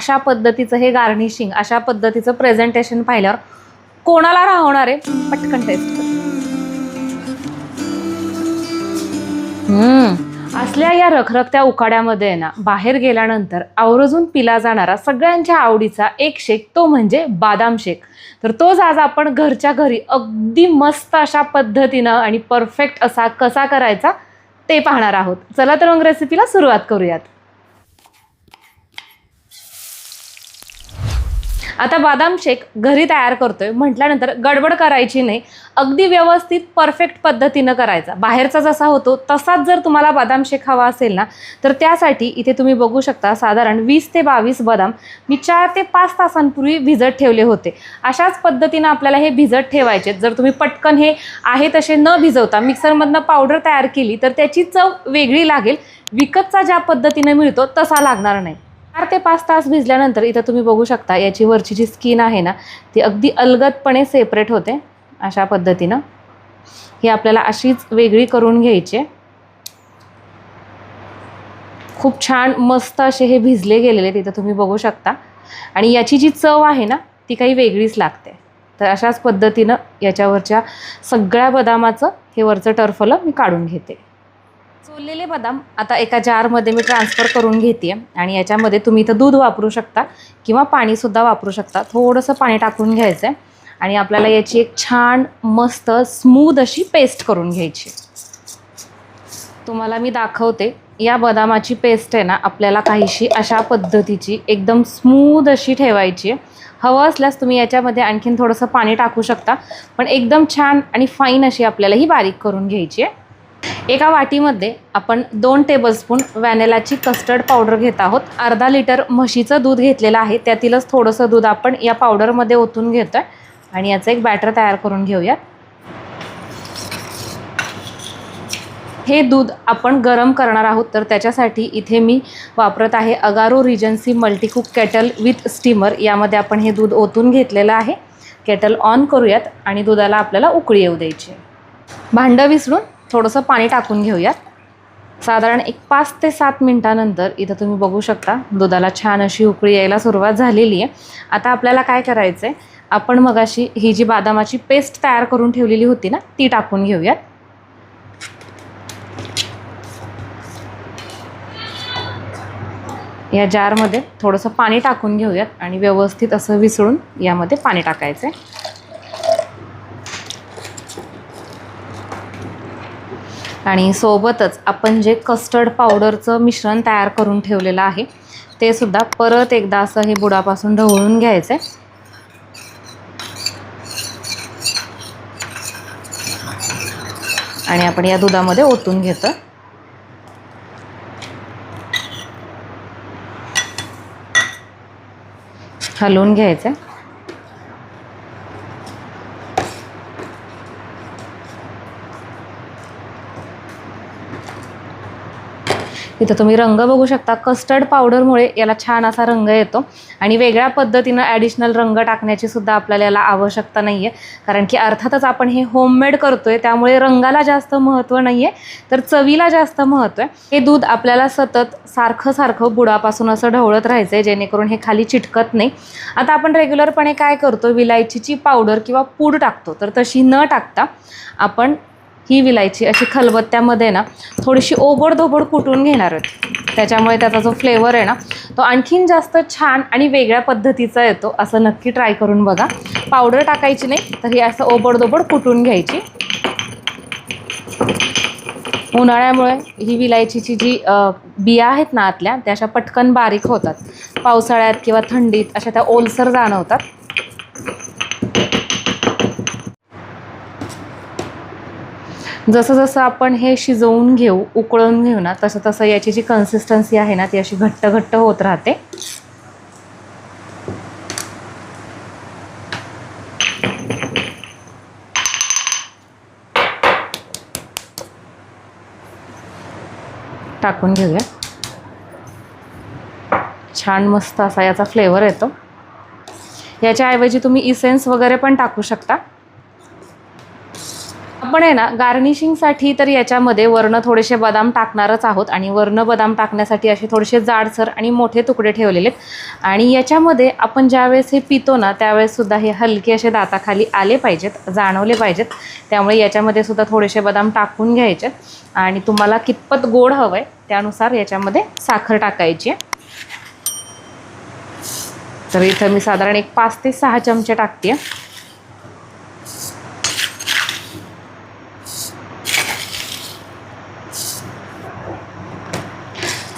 अशा पद्धतीचं हे गार्निशिंग, अशा पद्धतीचं प्रेझेंटेशन पाहिल्यावर कोणाला राहणार आहे? पटकन टेस्ट कर. असल्या या रखरखत्या उकाड्यामध्ये ना बाहेर गेल्यानंतर आवर्जून पिला जाणारा सगळ्यांच्या आवडीचा एक शेक, तो म्हणजे बदाम शेक. तर तोच आज आपण घरच्या घरी अगदी मस्त अशा पद्धतीनं आणि परफेक्ट असा कसा करायचा ते पाहणार आहोत. चला तर मग रेसिपीला सुरुवात करूयात. आता बदाम शेक घरी तयार करतोय म्हटल्यानंतर गडबड करायची नाही, अगदी व्यवस्थित परफेक्ट पद्धतीनं करायचा. बाहेरचा जसा होतो तसाच जर तुम्हाला बदाम शेक हवा असेल ना, तर त्यासाठी इथे तुम्ही बघू शकता साधारण 20 ते 22 बदाम मी 4 ते 5 तासांपूर्वी भिजत ठेवले होते. अशाच पद्धतीनं आपल्याला हे भिजत ठेवायचे. जर तुम्ही पटकन हे आहे तसे न भिजवता मिक्सरमधनं पावडर तयार केली तर त्याची चव वेगळी लागेल. विकतचा ज्या पद्धतीने मिळतो तसा लागणार नाही. 4 ते 5 तास भिजल्यानंतर इथं तुम्ही बघू शकता याची वरची जी स्किन आहे ना, ती अगदी अलगदपणे सेपरेट होते. अशा पद्धतीनं ही आपल्याला अशीच वेगळी करून घ्यायची. खूप छान मस्त असे हे भिजले गेलेले तिथं तुम्ही बघू शकता. आणि याची जी चव आहे ना, ती काही वेगळीच लागते. तर अशाच पद्धतीनं याच्यावरच्या सगळ्या बदामाचं हे वरचं टरफलं मी काढून घेते. सोललेले बदाम आता एका जारमध्ये मी ट्रान्सफर करून घेते आणि याच्यामध्ये तुम्ही इथं दूध वापरू शकता किंवा पाणीसुद्धा वापरू शकता. थोडंसं पाणी टाकून घ्यायचं आहे आणि आपल्याला याची एक छान मस्त स्मूथ अशी पेस्ट करून घ्यायची. तुम्हाला मी दाखवते. या बदामाची पेस्ट आहे ना, आपल्याला काहीशी अशा पद्धतीची एकदम स्मूथ अशी ठेवायची. हवं असल्यास तुम्ही याच्यामध्ये आणखीन थोडंसं पाणी टाकू शकता, पण एकदम छान आणि फाईन अशी आपल्याला ही बारीक करून घ्यायची आहे. एका वाटीमध्ये आपण 2 टेबलस्पून व्हॅनिलाची कस्टर्ड पावडर घेत आहोत. अर्धा लिटर म्हशीचं दूध घेतलेलं आहे, त्यातीलच थोडंसं दूध आपण या पावडरमध्ये ओतून घेतोय आणि याचं एक बॅटर तयार करून घेऊया. हे दूध आपण गरम करणार आहोत, तर त्याच्यासाठी इथे मी वापरत आहे Agaro regency multicook kettle with steamer. यामध्ये आपण हे दूध ओतून घेतलेलं आहे. केटल ऑन करूयात आणि दुधाला आपल्याला उकळी येऊ द्यायची. भांडं विसरून थोडंसं पाणी टाकून घेऊयात. साधारण एक 5 ते 7 मिनटानंतर इथं तुम्ही बघू शकता दुधाला छान अशी उकळी यायला सुरुवात झालेली आहे. आता आपल्याला काय करायचं आहे, आपण मगाशी ही जी बदामाची पेस्ट तयार करून ठेवलेली होती ना, ती टाकून घेऊयात. या जारमध्ये थोडंसं पाणी टाकून घेऊयात आणि व्यवस्थित असं विसळून यामध्ये पाणी टाकायचं आहे. आणि सोबतच आपण जे कस्टर्ड पावडरचं मिश्रण तयार करून ठेवलेलं आहे ते सुद्धा परत एकदा असं हे बुडापासून ढवळून घ्यायचं आहे. आणि आपण या दुधामध्ये ओतून घेतो. हलवून घ्यायचं. इथं तुम्ही रंग बघू शकता. कस्टर्ड पावडरमुळे याला छान असा रंग येतो आणि वेगळ्या पद्धतीनं ॲडिशनल रंग टाकण्याची सुद्धा आपल्याला याला आवश्यकता नाही आहे, कारण की अर्थातच आपण हे होममेड करतोय, त्यामुळे रंगाला जास्त महत्त्व नाही आहे, तर चवीला जास्त महत्त्व आहे. हे दूध आपल्याला सतत सारखं बुडापासून असं ढवळत राहायचं आहे, जेणेकरून हे खाली चिटकत नाही. आता आपण रेग्युलरपणे काय करतो, विलायचीची पावडर किंवा पूड टाकतो, तर तशी न टाकता आपण ही विलायची अशी खलबत्त्यामध्ये ना थोडीशी ओबडधोबड कुटून घेणार आहेत. त्याच्यामुळे त्याचा जो फ्लेवर आहे ना, तो आणखीन जास्त छान आणि वेगळ्या पद्धतीचा येतो. असं नक्की ट्राय करून बघा. पावडर टाकायची नाही, तर ही असं ओबडधोबड कुटून घ्यायची. उन्हाळ्यामुळे ही विलायचीची जी बिया आहेत ना आतल्या, त्या अशा पटकन बारीक होतात. पावसाळ्यात किंवा थंडीत अशा त्या ओलसर जाणवतात. जसं जसं आपण हे शिजवून घेऊ, उकळून घेऊ ना, तसं तसं याची जी कन्सिस्टन्सी आहे ना, ती अशी घट्ट होत राहते. टाकून घेऊया. छान मस्त असा याचा फ्लेवर येतो. याच्याऐवजी तुम्ही इसेन्स वगैरे पण टाकू शकता. आपण आहे ना गार्निशिंगसाठी तर याच्यामध्ये वरनं थोडेसे बदाम टाकणारच आहोत आणि वरनं बदाम टाकण्यासाठी असे थोडेसे जाडसर आणि मोठे तुकडे ठेवलेले आहेत. आणि याच्यामध्ये आपण ज्यावेळेस हे पितो ना त्यावेळेस सुद्धा हे हलके असे दाताखाली आले पाहिजेत, जाणवले पाहिजेत. त्यामुळे याच्यामध्ये सुद्धा थोडेसे बदाम टाकून घ्यायचे आणि तुम्हाला कितपत गोड हवं आहे त्यानुसार याच्यामध्ये साखर टाकायची आहे. तर इथं मी साधारण एक 5 ते 6 चमचे टाकते.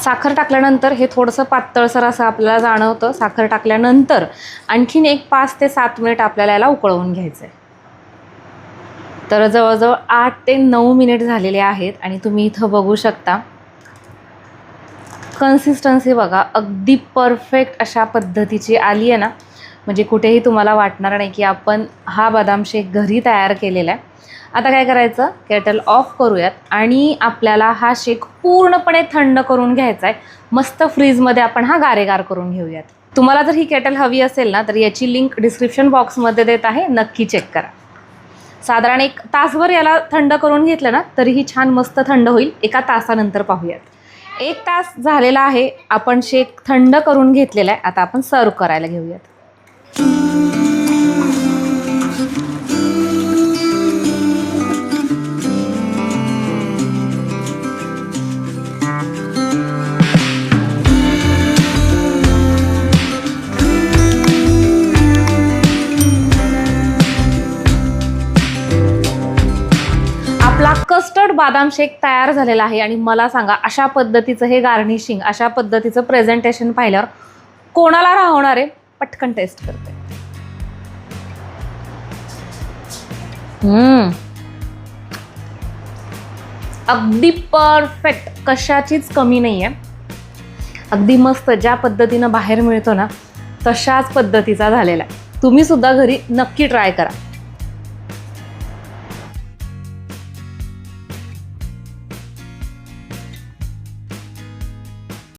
साखर टाकल्यानंतर हे थोडंसं पातळसर असं आपल्याला जाणवतं. साखर टाकल्यानंतर आणखीन एक 5 ते 7 मिनिट आपल्याला याला उकळवून घ्यायचं आहे. तर जवळजवळ 8 ते 9 मिनिट झालेले आहेत आणि तुम्ही इथं बघू शकता कन्सिस्टन्सी बघा, अगदी परफेक्ट अशा पद्धतीची आली आहे ना. म्हणजे कुठेही तुम्हाला वाटणार नाही की आपण हा बदाम शेक घरी तयार केलेला आहे. आता काय करायचं, केटल ऑफ करूयात आणि आपल्याला हा शेक पूर्णपणे थंड करून घ्यायचा आहे. मस्त फ्रीजमध्ये आपण हा गारेगार करून घेऊयात. तुम्हाला जर ही केटल हवी असेल ना तर याची लिंक डिस्क्रिप्शन बॉक्समध्ये देत आहे, नक्की चेक करा. साधारण 1 तासभर याला थंड करून घेतलं ना तरीही छान मस्त थंड होईल. 1 तासानंतर पाहूयात. 1 तास झालेला आहे, आपण शेक थंड करून घेतलेला आहे. आता आपण सर्व करायला घेऊयात. आपला कस्टर्ड बादाम शेक तयार झालेला आहे आणि मला सांगा अशा पद्धतीचं हे गार्निशिंग, अशा पद्धतीचं प्रेझेंटेशन पाहिल्यावर कोणाला राहणार आहे. पटकन टेस्ट करते. अगदी परफेक्ट, कशाचीच कमी नाही आहे. अगदी मस्त ज्या पद्धतीनं बाहेर मिळतो ना तशाच पद्धतीचा झालेला आहे. तुम्ही सुद्धा घरी नक्की ट्राय करा.